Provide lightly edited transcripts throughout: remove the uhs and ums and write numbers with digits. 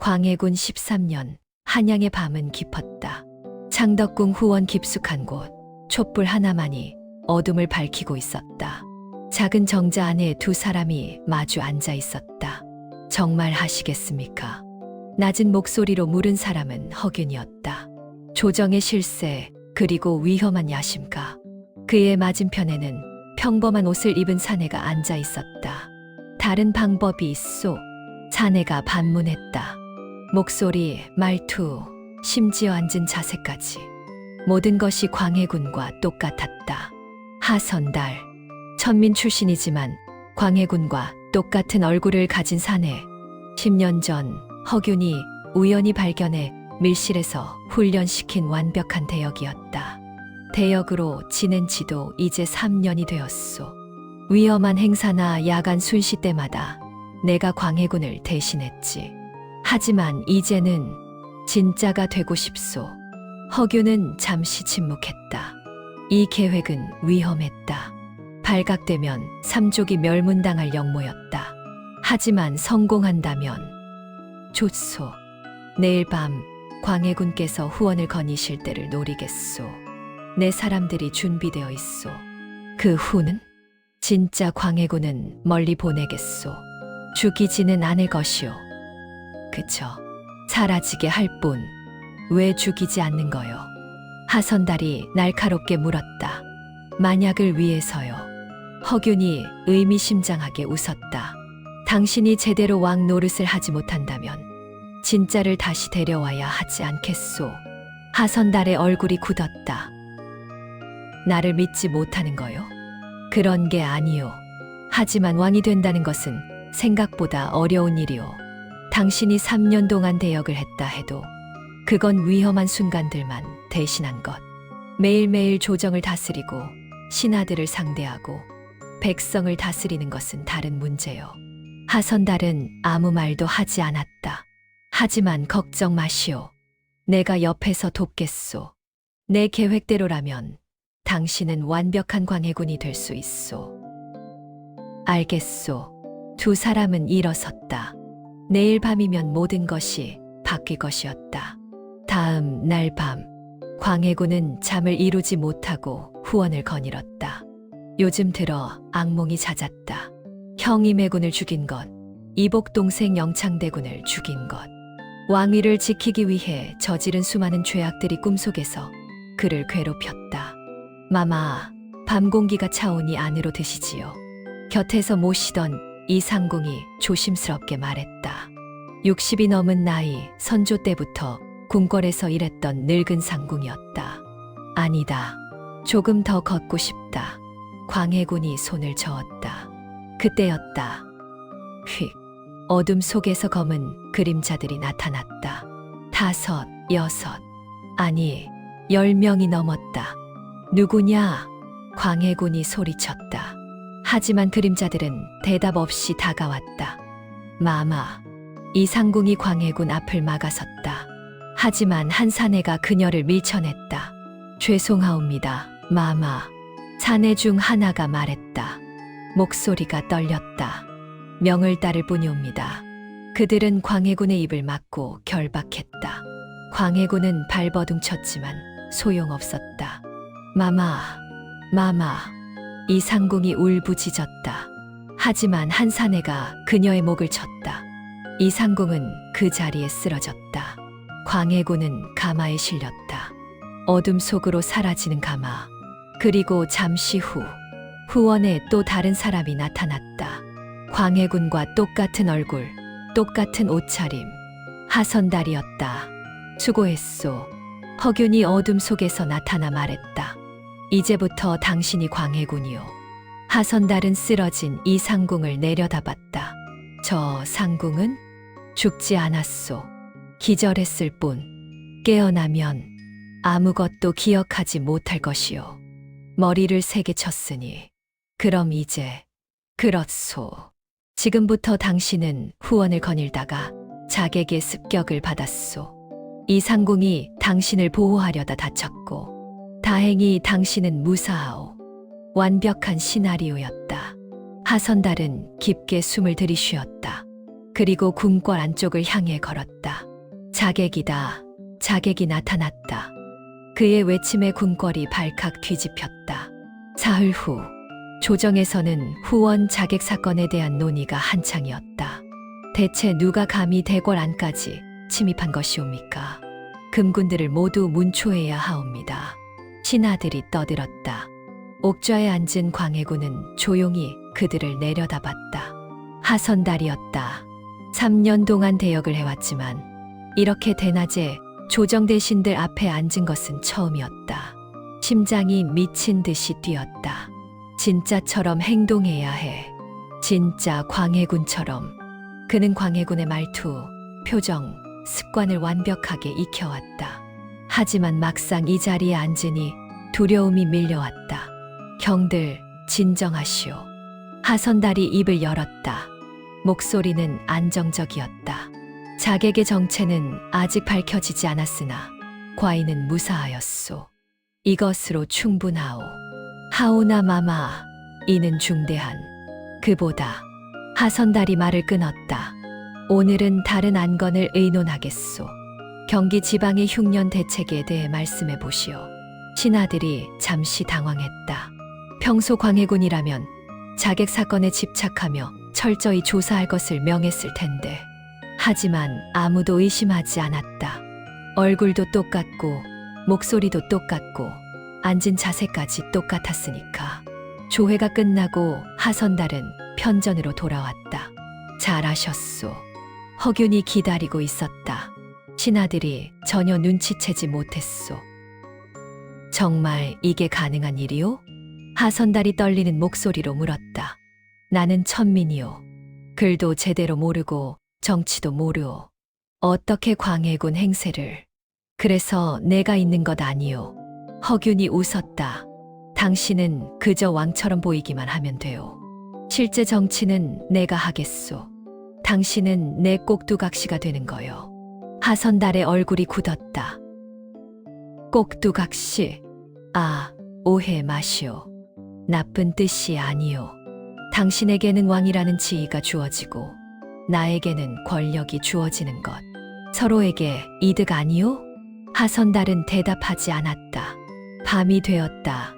광해군 13년 한양의 밤은 깊었다. 창덕궁 후원 깊숙한 곳, 촛불 하나만이 어둠을 밝히고 있었다. 작은 정자 안에 두 사람이 마주 앉아 있었다. 정말 하시겠습니까? 낮은 목소리로 물은 사람은 허균이었다. 조정의 실세, 그리고 위험한 야심가. 그의 맞은편에는 평범한 옷을 입은 사내가 앉아 있었다. 다른 방법이 있소. 사내가 반문했다. 목소리, 말투, 심지어 앉은 자세까지. 모든 것이 광해군과 똑같았다. 하선달. 천민 출신이지만 광해군과 똑같은 얼굴을 가진 사내. 10년 전 허균이 우연히 발견해 밀실에서 훈련시킨 완벽한 대역이었다. 대역으로 지낸 지도 이제 3년이 되었소. 위험한 행사나 야간 순시 때마다 내가 광해군을 대신했지. 하지만 이제는 진짜가 되고 싶소. 허균은 잠시 침묵했다. 이 계획은 위험했다. 발각되면 삼족이 멸문당할 역모였다. 하지만 성공한다면 좋소. 내일 밤 광해군께서 후원을 거니실 때를 노리겠소. 내 사람들이 준비되어 있소. 그 후는? 진짜 광해군은 멀리 보내겠소. 죽이지는 않을 것이오. 그저 사라지게 할 뿐. 왜 죽이지 않는 거요? 하선달이 날카롭게 물었다. 만약을 위해서요. 허균이 의미심장하게 웃었다. 당신이 제대로 왕 노릇을 하지 못한다면 진짜를 다시 데려와야 하지 않겠소. 하선달의 얼굴이 굳었다. 나를 믿지 못하는 거요? 그런 게 아니요. 하지만 왕이 된다는 것은 생각보다 어려운 일이오. 당신이 3년 동안 대역을 했다 해도 그건 위험한 순간들만 대신한 것. 매일매일 조정을 다스리고 신하들을 상대하고 백성을 다스리는 것은 다른 문제요. 하선달은 아무 말도 하지 않았다. 하지만 걱정 마시오. 내가 옆에서 돕겠소. 내 계획대로라면 당신은 완벽한 광해군이 될 수 있소. 알겠소. 두 사람은 일어섰다. 내일 밤이면 모든 것이 바뀔 것이었다. 다음 날 밤, 광해군은 잠을 이루지 못하고 후원을 거닐었다. 요즘 들어 악몽이 잦았다. 형 임해군을 죽인 것, 이복 동생 영창대군을 죽인 것. 왕위를 지키기 위해 저지른 수많은 죄악들이 꿈속에서 그를 괴롭혔다. 마마, 밤 공기가 차오니 안으로 드시지요. 곁에서 모시던 이상궁이 조심스럽게 말했다. 60이 넘은 나이, 선조 때부터 궁궐에서 일했던 늙은 상궁이었다. 아니다. 조금 더 걷고 싶다. 광해군이 손을 저었다. 그때였다. 휙. 어둠 속에서 검은 그림자들이 나타났다. 5, 6, 아니 10명이 넘었다. 누구냐? 광해군이 소리쳤다. 하지만 그림자들은 대답 없이 다가왔다. 마마. 이상궁이 광해군 앞을 막아섰다. 하지만 한 사내가 그녀를 밀쳐냈다. 죄송하옵니다, 마마. 사내 중 하나가 말했다. 목소리가 떨렸다. 명을 따를 뿐이옵니다. 그들은 광해군의 입을 막고 결박했다. 광해군은 발버둥 쳤지만 소용없었다. 마마, 마마. 이상궁이 울부짖었다. 하지만 한 사내가 그녀의 목을 쳤다. 이상궁은 그 자리에 쓰러졌다. 광해군은 가마에 실렸다. 어둠 속으로 사라지는 가마. 그리고 잠시 후 후원에 또 다른 사람이 나타났다. 광해군과 똑같은 얼굴, 똑같은 옷차림. 하선달이었다. 수고했소. 허균이 어둠 속에서 나타나 말했다. 이제부터 당신이 광해군이요. 하선달은 쓰러진 이상궁을 내려다봤다. 저 상궁은 죽지 않았소. 기절했을 뿐. 깨어나면 아무것도 기억하지 못할 것이요. 머리를 세게 쳤으니 그럼 이제 그렇소. 지금부터 당신은 후원을 거닐다가 자객의 습격을 받았소. 이상궁이 당신을 보호하려다 다쳤고 다행히 당신은 무사하오. 완벽한 시나리오였다. 하선달은 깊게 숨을 들이쉬었다. 그리고 궁궐 안쪽을 향해 걸었다. 자객이다. 자객이 나타났다. 그의 외침에 궁궐이 발칵 뒤집혔다. 사흘 후 조정에서는 후원 자객 사건에 대한 논의가 한창이었다. 대체 누가 감히 대궐 안까지 침입한 것이옵니까? 금군들을 모두 문초해야 하옵니다. 신하들이 떠들었다. 옥좌에 앉은 광해군은 조용히 그들을 내려다봤다. 하선달이었다. 3년 동안 대역을 해왔지만 이렇게 대낮에 조정 대신들 앞에 앉은 것은 처음이었다. 심장이 미친 듯이 뛰었다. 진짜처럼 행동해야 해. 진짜 광해군처럼. 그는 광해군의 말투, 표정, 습관을 완벽하게 익혀왔다. 하지만 막상 이 자리에 앉으니 두려움이 밀려왔다. 경들, 진정하시오. 하선달이 입을 열었다. 목소리는 안정적이었다. 자객의 정체는 아직 밝혀지지 않았으나 과인은 무사하였소. 이것으로 충분하오. 하오나 마마, 이는 중대한. 그보다 하선달이 말을 끊었다. 오늘은 다른 안건을 의논하겠소. 경기 지방의 흉년 대책에 대해 말씀해 보시오. 신하들이 잠시 당황했다. 평소 광해군이라면 자객 사건에 집착하며 철저히 조사할 것을 명했을 텐데. 하지만 아무도 의심하지 않았다. 얼굴도 똑같고 목소리도 똑같고 앉은 자세까지 똑같았으니까. 조회가 끝나고 하선달은 편전으로 돌아왔다. 잘하셨소. 허균이 기다리고 있었다. 신하들이 전혀 눈치채지 못했소. 정말 이게 가능한 일이오? 하선달이 떨리는 목소리로 물었다. 나는 천민이오. 글도 제대로 모르고 정치도 모르오. 어떻게 광해군 행세를. 그래서 내가 있는 것 아니오. 허균이 웃었다. 당신은 그저 왕처럼 보이기만 하면 돼요. 실제 정치는 내가 하겠소. 당신은 내 꼭두각시가 되는 거요. 하선달의 얼굴이 굳었다. 꼭두각시. 아, 오해 마시오. 나쁜 뜻이 아니오. 당신에게는 왕이라는 지위가 주어지고 나에게는 권력이 주어지는 것. 서로에게 이득 아니오? 하선달은 대답하지 않았다. 밤이 되었다.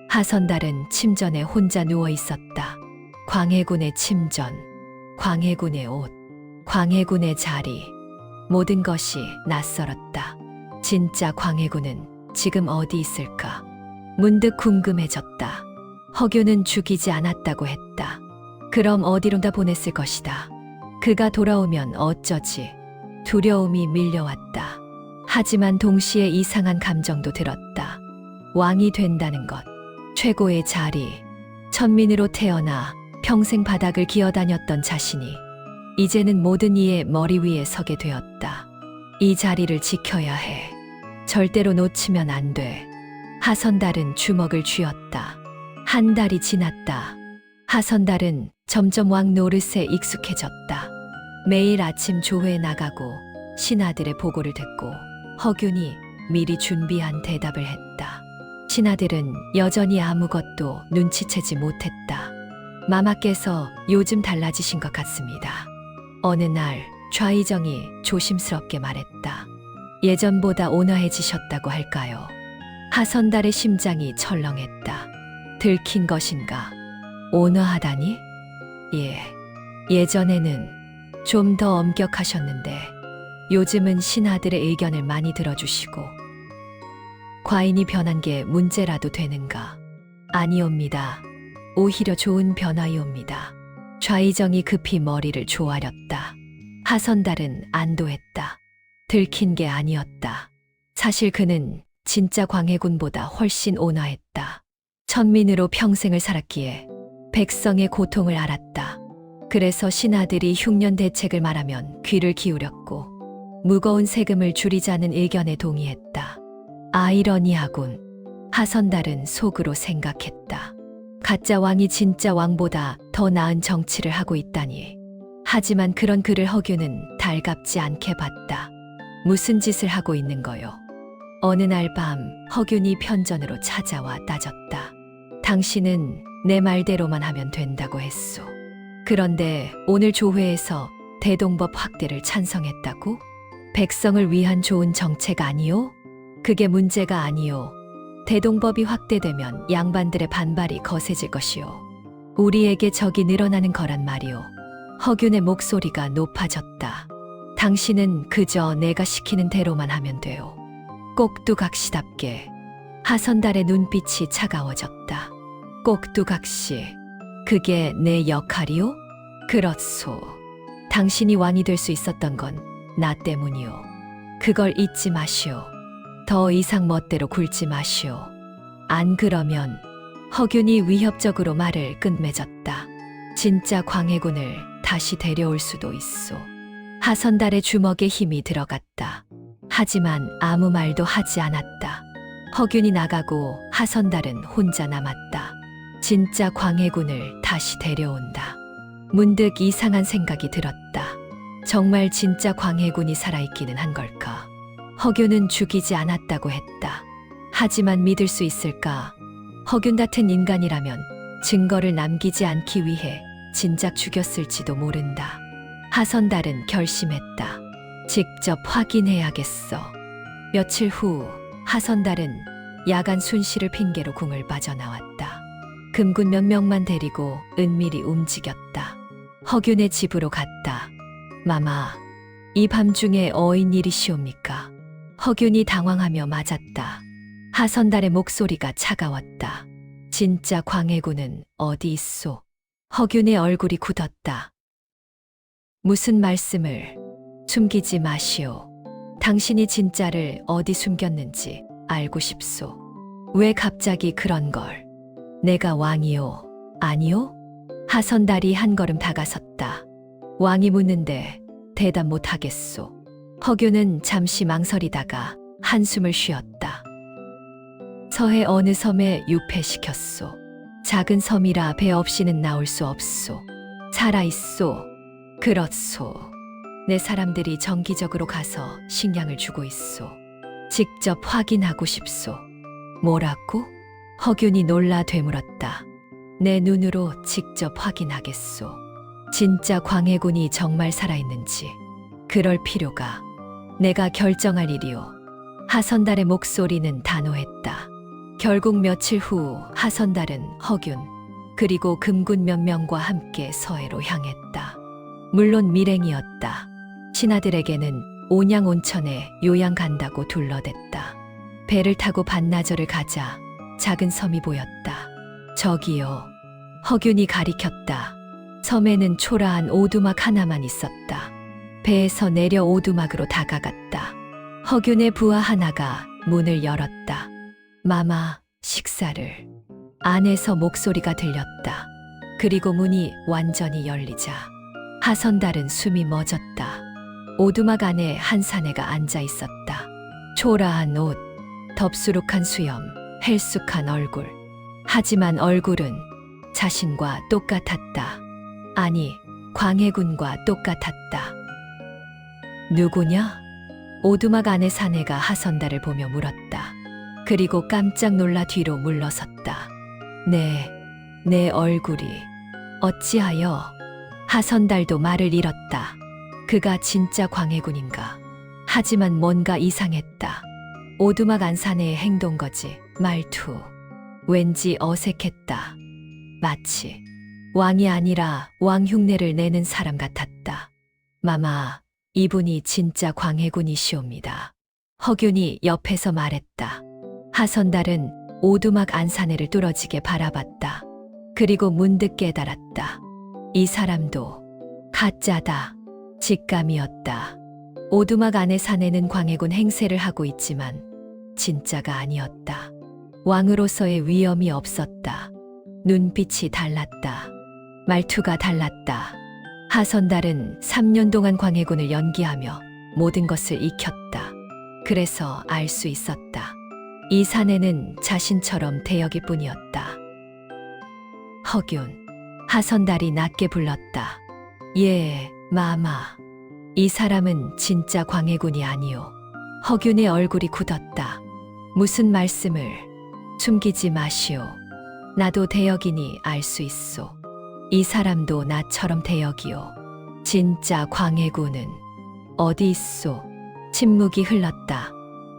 하선달은 침전에 혼자 누워 있었다. 광해군의 침전, 광해군의 옷, 광해군의 자리. 모든 것이 낯설었다. 진짜 광해군은 지금 어디 있을까? 문득 궁금해졌다. 허균은 죽이지 않았다고 했다. 그럼 어디론가 보냈을 것이다. 그가 돌아오면 어쩌지? 두려움이 밀려왔다. 하지만 동시에 이상한 감정도 들었다. 왕이 된다는 것, 최고의 자리, 천민으로 태어나 평생 바닥을 기어다녔던 자신이 이제는 모든 이의 머리 위에 서게 되었다. 이 자리를 지켜야 해. 절대로 놓치면 안 돼. 하선달은 주먹을 쥐었다. 한 달이 지났다. 하선달은 점점 왕 노릇에 익숙해졌다. 매일 아침 조회에 나가고 신하들의 보고를 듣고 허균이 미리 준비한 대답을 했다. 신하들은 여전히 아무것도 눈치채지 못했다. 마마께서 요즘 달라지신 것 같습니다. 어느 날 좌의정이 조심스럽게 말했다. 예전보다 온화해지셨다고 할까요? 하선달의 심장이 철렁했다. 들킨 것인가? 온화하다니? 예. 예전에는 좀 더 엄격하셨는데 요즘은 신하들의 의견을 많이 들어주시고. 과인이 변한 게 문제라도 되는가? 아니옵니다. 오히려 좋은 변화이옵니다. 좌의정이 급히 머리를 조아렸다. 하선달은 안도했다. 들킨 게 아니었다. 사실 그는 진짜 광해군보다 훨씬 온화했다. 천민으로 평생을 살았기에 백성의 고통을 알았다. 그래서 신하들이 흉년 대책을 말하면 귀를 기울였고 무거운 세금을 줄이자는 의견에 동의했다. 아이러니하군. 하선달은 속으로 생각했다. 가짜 왕이 진짜 왕보다 더 나은 정치를 하고 있다니. 하지만 그런 그를 허균은 달갑지 않게 봤다. 무슨 짓을 하고 있는 거요? 어느 날 밤 허균이 편전으로 찾아와 따졌다. 당신은 내 말대로만 하면 된다고 했소. 그런데 오늘 조회에서 대동법 확대를 찬성했다고? 백성을 위한 좋은 정책 아니요? 그게 문제가 아니요. 대동법이 확대되면 양반들의 반발이 거세질 것이요. 우리에게 적이 늘어나는 거란 말이요. 허균의 목소리가 높아졌다. 당신은 그저 내가 시키는 대로만 하면 돼요. 꼭두각시답게. 하선달의 눈빛이 차가워졌다. 꼭두각시. 그게 내 역할이요? 그렇소. 당신이 왕이 될 수 있었던 건 나 때문이요. 그걸 잊지 마시오. 더 이상 멋대로 굴지 마시오. 안 그러면 허균이 위협적으로 말을 끝맺었다. 진짜 광해군을 다시 데려올 수도 있소. 하선달의 주먹에 힘이 들어갔다. 하지만 아무 말도 하지 않았다. 허균이 나가고 하선달은 혼자 남았다. 진짜 광해군을 다시 데려온다. 문득 이상한 생각이 들었다. 정말 진짜 광해군이 살아있기는 한 걸까? 허균은 죽이지 않았다고 했다. 하지만 믿을 수 있을까? 허균 같은 인간이라면 증거를 남기지 않기 위해 진작 죽였을지도 모른다. 하선달은 결심했다. 직접 확인해야겠어. 며칠 후 하선달은 야간 순시를 핑계로 궁을 빠져나왔다. 금군 몇 명만 데리고 은밀히 움직였다. 허균의 집으로 갔다. 마마, 이 밤중에 어인 일이시옵니까? 허균이 당황하며 맞았다. 하선달의 목소리가 차가웠다. 진짜 광해군은 어디 있소? 허균의 얼굴이 굳었다. 무슨 말씀을? 숨기지 마시오. 당신이 진짜를 어디 숨겼는지 알고 싶소. 왜 갑자기 그런 걸? 내가 왕이요? 아니요? 하선달이 한 걸음 다가섰다. 왕이 묻는데 대답 못하겠소. 허균은 잠시 망설이다가 한숨을 쉬었다. 서해 어느 섬에 유폐시켰소. 작은 섬이라 배 없이는 나올 수 없소. 살아있소. 그렇소. 내 사람들이 정기적으로 가서 식량을 주고 있소. 직접 확인하고 싶소. 뭐라고? 허균이 놀라 되물었다. 내 눈으로 직접 확인하겠소. 진짜 광해군이 정말 살아있는지. 그럴 필요가. 내가 결정할 일이오. 하선달의 목소리는 단호했다. 결국 며칠 후 하선달은 허균 그리고 금군 몇 명과 함께 서해로 향했다. 물론 밀행이었다. 신하들에게는 온양 온천에 요양 간다고 둘러댔다. 배를 타고 반나절을 가자 작은 섬이 보였다. 저기요. 허균이 가리켰다. 섬에는 초라한 오두막 하나만 있었다. 배에서 내려 오두막으로 다가갔다. 허균의 부하 하나가 문을 열었다. 마마, 식사를. 안에서 목소리가 들렸다. 그리고 문이 완전히 열리자 하선달은 숨이 멎었다. 오두막 안에 한 사내가 앉아 있었다. 초라한 옷, 덥수룩한 수염, 헬쑥한 얼굴. 하지만 얼굴은 자신과 똑같았다. 아니, 광해군과 똑같았다. 누구냐? 오두막 안의 사내가 하선달을 보며 물었다. 그리고 깜짝 놀라 뒤로 물러섰다. 내 얼굴이 어찌하여? 하선달도 말을 잃었다. 그가 진짜 광해군인가? 하지만 뭔가 이상했다. 오두막 안 사내의 행동 거지, 말투. 왠지 어색했다. 마치 왕이 아니라 왕 흉내를 내는 사람 같았다. 마마, 이분이 진짜 광해군이시옵니다. 허균이 옆에서 말했다. 하선달은 오두막 안사내를 뚫어지게 바라봤다. 그리고 문득 깨달았다. 이 사람도 가짜다. 직감이었다. 오두막 안의 사내는 광해군 행세를 하고 있지만 진짜가 아니었다. 왕으로서의 위엄이 없었다. 눈빛이 달랐다. 말투가 달랐다. 하선달은 3년 동안 광해군을 연기하며 모든 것을 익혔다. 그래서 알 수 있었다. 이 사내는 자신처럼 대역일 뿐이었다. 허균. 하선달이 낮게 불렀다. 예, 마마. 이 사람은 진짜 광해군이 아니오. 허균의 얼굴이 굳었다. 무슨 말씀을? 숨기지 마시오. 나도 대역이니 알 수 있소. 이 사람도 나처럼 대역이오. 진짜 광해군은 어디 있소? 침묵이 흘렀다.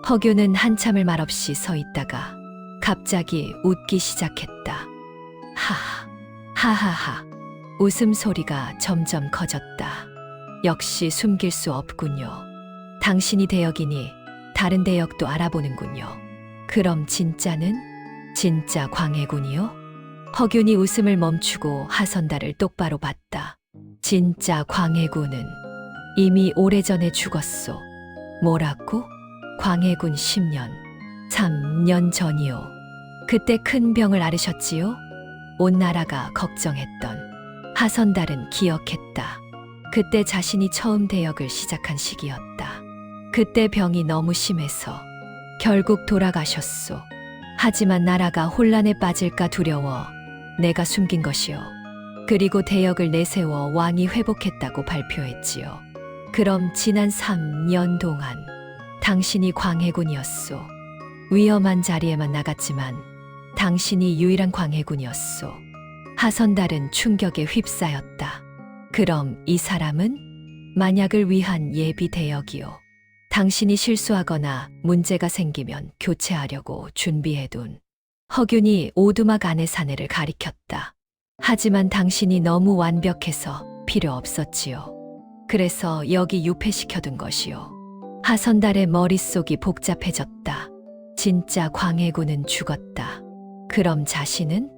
허균은 한참을 말없이 서 있다가 갑자기 웃기 시작했다. 하하하. 웃음소리가 점점 커졌다. 역시 숨길 수 없군요. 당신이 대역이니 다른 대역도 알아보는군요. 그럼 진짜는? 진짜 광해군이요? 허균이 웃음을 멈추고 하선달을 똑바로 봤다. 진짜 광해군은 이미 오래전에 죽었소. 뭐라고? 광해군 10년, 3년 전이요. 그때 큰 병을 앓으셨지요? 온 나라가 걱정했던 하선달은 기억했다. 그때 자신이 처음 대역을 시작한 시기였다. 그때 병이 너무 심해서 결국 돌아가셨소. 하지만 나라가 혼란에 빠질까 두려워 내가 숨긴 것이요. 그리고 대역을 내세워 왕이 회복했다고 발표했지요. 그럼 지난 3년 동안 당신이 광해군이었소. 위험한 자리에만 나갔지만 당신이 유일한 광해군이었소. 하선달은 충격에 휩싸였다. 그럼 이 사람은? 만약을 위한 예비 대역이요. 당신이 실수하거나 문제가 생기면 교체하려고 준비해둔. 허균이 오두막 안의 사내를 가리켰다. 하지만 당신이 너무 완벽해서 필요 없었지요. 그래서 여기 유폐시켜둔 것이요. 하선달의 머릿속이 복잡해졌다. 진짜 광해군은 죽었다. 그럼 자신은?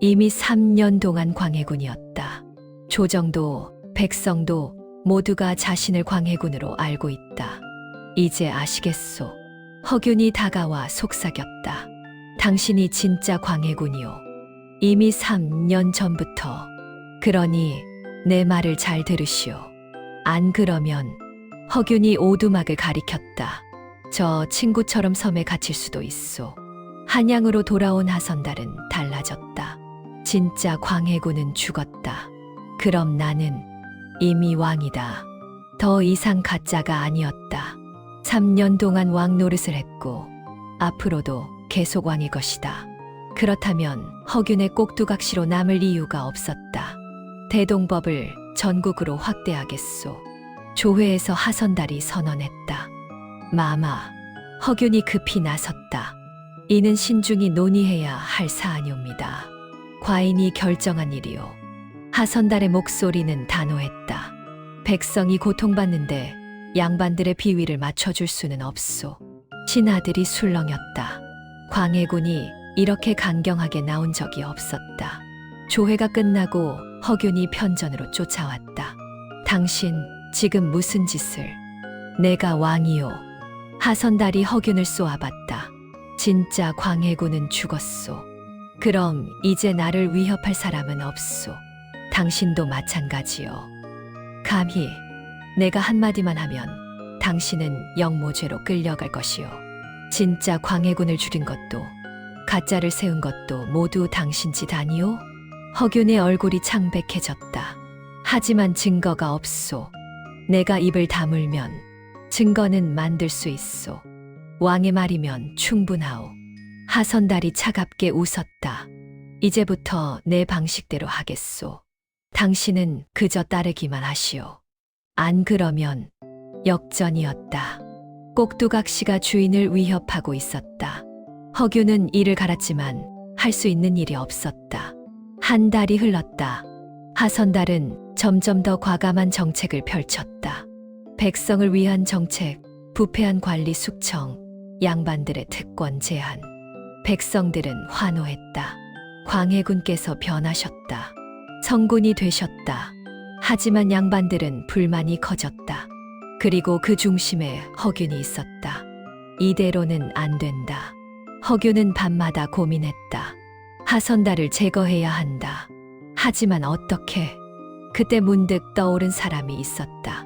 이미 3년 동안 광해군이었다. 조정도, 백성도 모두가 자신을 광해군으로 알고 있다. 이제 아시겠소? 허균이 다가와 속삭였다. 당신이 진짜 광해군이요. 이미 3년 전부터. 그러니 내 말을 잘 들으시오. 안 그러면 허균이 오두막을 가리켰다. 저 친구처럼 섬에 갇힐 수도 있소. 한양으로 돌아온 하선달은 달라졌다. 진짜 광해군은 죽었다. 그럼 나는 이미 왕이다. 더 이상 가짜가 아니었다. 3년 동안 왕 노릇을 했고 앞으로도 계속 왕일 것이다. 그렇다면 허균의 꼭두각시로 남을 이유가 없었다. 대동법을 전국으로 확대하겠소. 조회에서 하선달이 선언했다. 마마, 허균이 급히 나섰다. 이는 신중히 논의해야 할 사안이옵니다. 과인이 결정한 일이요. 하선달의 목소리는 단호했다. 백성이 고통받는데 양반들의 비위를 맞춰줄 수는 없소. 신하들이 술렁였다. 광해군이 이렇게 강경하게 나온 적이 없었다. 조회가 끝나고 허균이 편전으로 쫓아왔다. 당신 지금 무슨 짓을? 내가 왕이요. 하선달이 허균을 쏘아봤다. 진짜 광해군은 죽었소. 그럼 이제 나를 위협할 사람은 없소. 당신도 마찬가지요. 감히 내가 한마디만 하면 당신은 영모죄로 끌려갈 것이요. 진짜 광해군을 죽인 것도 가짜를 세운 것도 모두 당신 짓 아니요? 허균의 얼굴이 창백해졌다. 하지만 증거가 없소. 내가 입을 다물면 증거는 만들 수 있소. 왕의 말이면 충분하오. 하선달이 차갑게 웃었다. 이제부터 내 방식대로 하겠소. 당신은 그저 따르기만 하시오. 안 그러면 역전이었다. 꼭두각시가 주인을 위협하고 있었다. 허균은 이를 갈았지만 할 수 있는 일이 없었다. 한 달이 흘렀다. 하선달은 점점 더 과감한 정책을 펼쳤다. 백성을 위한 정책, 부패한 관리 숙청, 양반들의 특권 제한. 백성들은 환호했다. 광해군께서 변하셨다. 성군이 되셨다. 하지만 양반들은 불만이 커졌다. 그리고 그 중심에 허균이 있었다. 이대로는 안 된다. 허균은 밤마다 고민했다. 하선달을 제거해야 한다. 하지만 어떻게? 그때 문득 떠오른 사람이 있었다.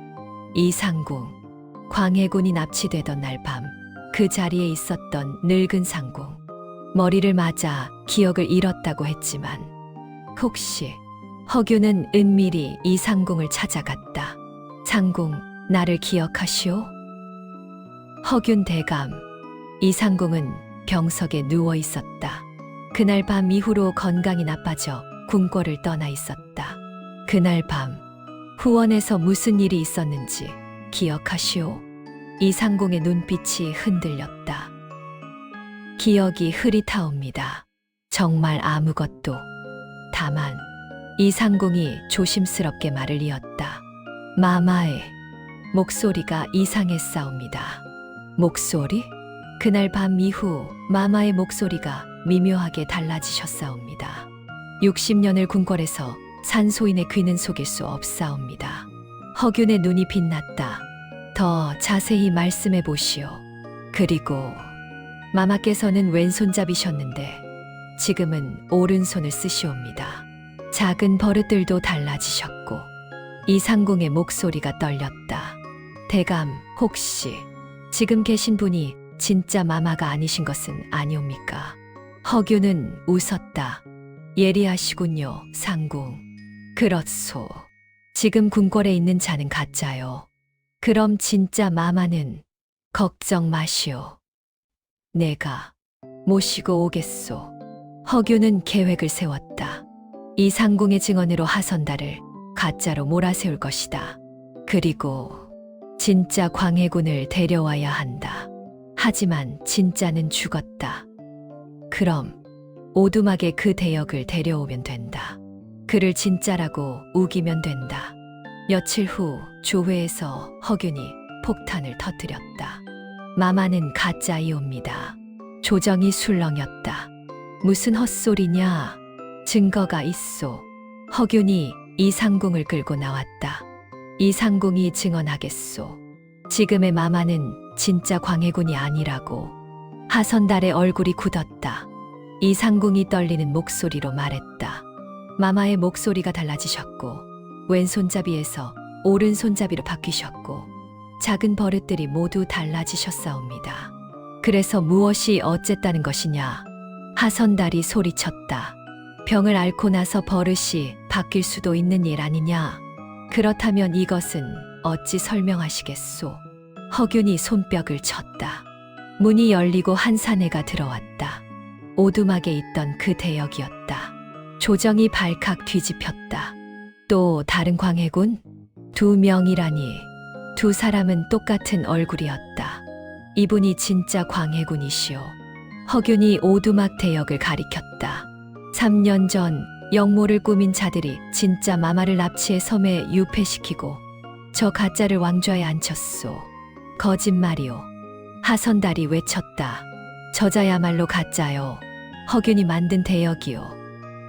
이상궁. 광해군이 납치되던 날 밤 그 자리에 있었던 늙은 상궁. 머리를 맞아 기억을 잃었다고 했지만 혹시 허균은 은밀히 이 상궁을 찾아갔다. 상궁, 나를 기억하시오? 허균 대감. 이 상궁은 병석에 누워 있었다. 그날 밤 이후로 건강이 나빠져 궁궐을 떠나 있었다. 그날 밤 후원에서 무슨 일이 있었는지 기억하시오. 이상공의 눈빛이 흔들렸다. 기억이 흐릿하옵니다. 정말 아무것도. 다만 이상공이 조심스럽게 말을 이었다. 마마의 목소리가 이상했사옵니다. 목소리? 그날 밤 이후 마마의 목소리가 미묘하게 달라지셨사옵니다. 60년을 궁궐에서 산소인의 귀는 속일 수 없사옵니다. 허균의 눈이 빛났다. 더 자세히 말씀해 보시오. 그리고 마마께서는 왼손잡이셨는데 지금은 오른손을 쓰시옵니다. 작은 버릇들도 달라지셨고. 이상공의 목소리가 떨렸다. 대감, 혹시 지금 계신 분이 진짜 마마가 아니신 것은 아니옵니까? 허균은 웃었다. 예리하시군요, 상궁. 그렇소. 지금 궁궐에 있는 자는 가짜요. 그럼 진짜 마마는 걱정 마시오. 내가 모시고 오겠소. 허균은 계획을 세웠다. 이상궁의 증언으로 하선달을 가짜로 몰아세울 것이다. 그리고 진짜 광해군을 데려와야 한다. 하지만 진짜는 죽었다. 그럼 오두막에 그 대역을 데려오면 된다. 그를 진짜라고 우기면 된다. 며칠 후 조회에서 허균이 폭탄을 터뜨렸다. 마마는 가짜이옵니다. 조정이 술렁였다. 무슨 헛소리냐? 증거가 있소. 허균이 이상궁을 끌고 나왔다. 이상궁이 증언하겠소. 지금의 마마는 진짜 광해군이 아니라고. 하선달의 얼굴이 굳었다. 이상궁이 떨리는 목소리로 말했다. 마마의 목소리가 달라지셨고 왼손잡이에서 오른손잡이로 바뀌셨고 작은 버릇들이 모두 달라지셨사옵니다. 그래서 무엇이 어쨌다는 것이냐? 하선달이 소리쳤다. 병을 앓고 나서 버릇이 바뀔 수도 있는 일 아니냐? 그렇다면 이것은 어찌 설명하시겠소? 허균이 손뼉을 쳤다. 문이 열리고 한 사내가 들어왔다. 오두막에 있던 그 대역이었다. 조정이 발칵 뒤집혔다. 또 다른 광해군? 2명이라니. 2사람은 똑같은 얼굴이었다. 이분이 진짜 광해군이시오. 허균이 오두막 대역을 가리켰다. 3년 전 영모를 꾸민 자들이 진짜 마마를 납치해 섬에 유폐시키고 저 가짜를 왕좌에 앉혔소. 거짓말이오. 하선달이 외쳤다. 저자야말로 가짜요. 허균이 만든 대역이요.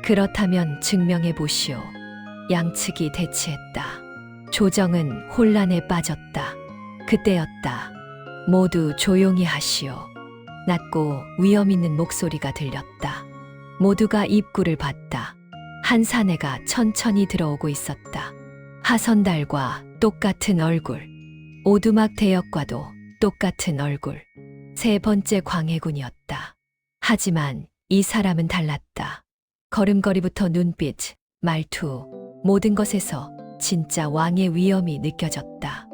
그렇다면 증명해 보시오. 양측이 대치했다. 조정은 혼란에 빠졌다. 그때였다. 모두 조용히 하시오. 낮고 위험 있는 목소리가 들렸다. 모두가 입구를 봤다. 한 사내가 천천히 들어오고 있었다. 하선달과 똑같은 얼굴. 오두막 대역과도 똑같은 얼굴. 3번째 광해군이었다. 하지만 이 사람은 달랐다. 걸음걸이부터 눈빛, 말투, 모든 것에서 진짜 왕의 위엄이 느껴졌다.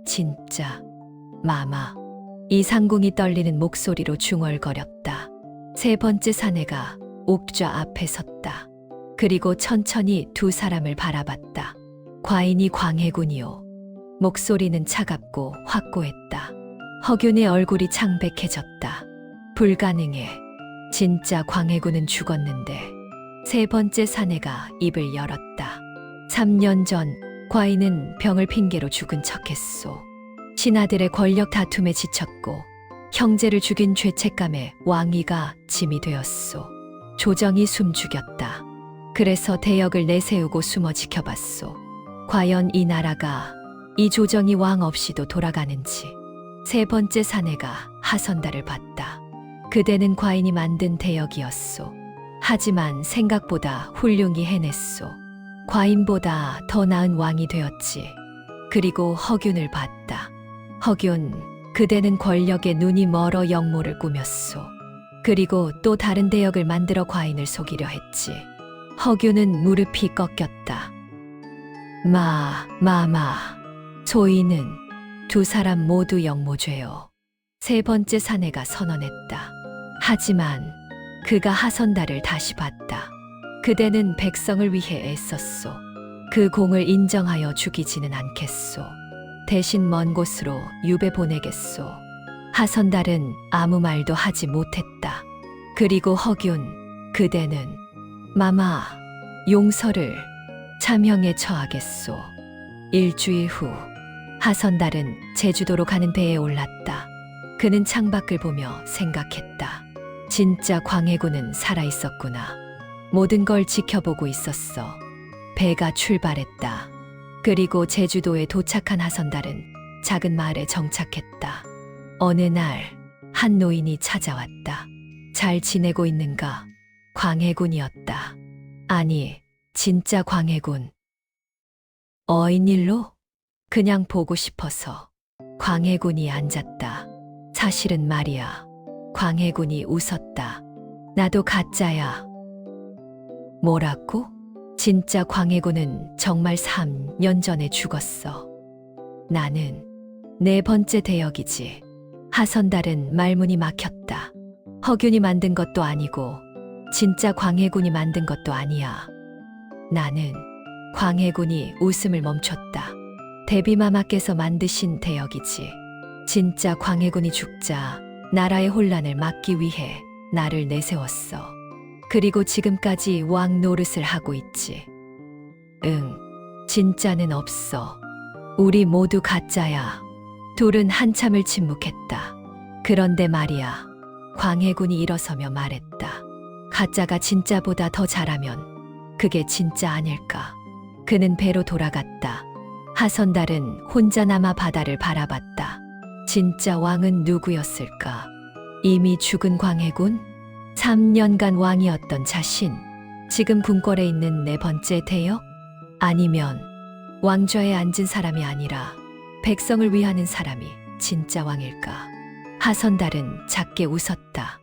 진짜 마마. 이상궁이 떨리는 목소리로 중얼거렸다. 3번째 사내가 옥좌 앞에 섰다. 그리고 천천히 2사람을 바라봤다. 과인이 광해군이요. 목소리는 차갑고 확고했다. 허균의 얼굴이 창백해졌다. 불가능해. 진짜 광해군은 죽었는데. 3번째 사내가 입을 열었다. 3년 전 과인은 병을 핑계로 죽은 척했소. 신하들의 권력 다툼에 지쳤고 형제를 죽인 죄책감에 왕위가 짐이 되었소. 조정이 숨죽였다. 그래서 대역을 내세우고 숨어 지켜봤소. 과연 이 나라가 이 조정이 왕 없이도 돌아가는지. 3번째 사내가 하선달을 봤다. 그대는 과인이 만든 대역이었소. 하지만 생각보다 훌륭히 해냈소. 과인보다 더 나은 왕이 되었지. 그리고 허균을 봤다. 허균, 그대는 권력에 눈이 멀어 영모를 꾸몄소. 그리고 또 다른 대역을 만들어 과인을 속이려 했지. 허균은 무릎이 꺾였다. 마마. 소인은 2사람 모두 영모죄요. 3번째 사내가 선언했다. 하지만 그가 하선달을 다시 봤다. 그대는 백성을 위해 애썼소. 그 공을 인정하여 죽이지는 않겠소. 대신 먼 곳으로 유배 보내겠소. 하선달은 아무 말도 하지 못했다. 그리고 허균, 그대는 마마, 용서를 참형에 처하겠소. 일주일 후 하선달은 제주도로 가는 배에 올랐다. 그는 창밖을 보며 생각했다. 진짜 광해군은 살아있었구나. 모든 걸 지켜보고 있었어. 배가 출발했다. 그리고 제주도에 도착한 하선달은 작은 마을에 정착했다. 어느 날 한 노인이 찾아왔다. 잘 지내고 있는가? 광해군이었다. 아니, 진짜 광해군. 어인일로? 그냥 보고 싶어서. 광해군이 앉았다. 사실은 말이야. 광해군이 웃었다. 나도 가짜야. 뭐라고? 진짜 광해군은 정말 3년 전에 죽었어. 나는 4번째 대역이지. 하선달은 말문이 막혔다. 허균이 만든 것도 아니고 진짜 광해군이 만든 것도 아니야. 나는 광해군이 웃음을 멈췄다. 대비마마께서 만드신 대역이지. 진짜 광해군이 죽자 나라의 혼란을 막기 위해 나를 내세웠어. 그리고 지금까지 왕 노릇을 하고 있지. 응, 진짜는 없어. 우리 모두 가짜야. 둘은 한참을 침묵했다. 그런데 말이야, 광해군이 일어서며 말했다. 가짜가 진짜보다 더 잘하면 그게 진짜 아닐까. 그는 배로 돌아갔다. 하선달은 혼자 남아 바다를 바라봤다. 진짜 왕은 누구였을까? 이미 죽은 광해군? 3년간 왕이었던 자신? 지금 궁궐에 있는 4번째 대역? 아니면 왕좌에 앉은 사람이 아니라 백성을 위하는 사람이 진짜 왕일까? 하선달은 작게 웃었다.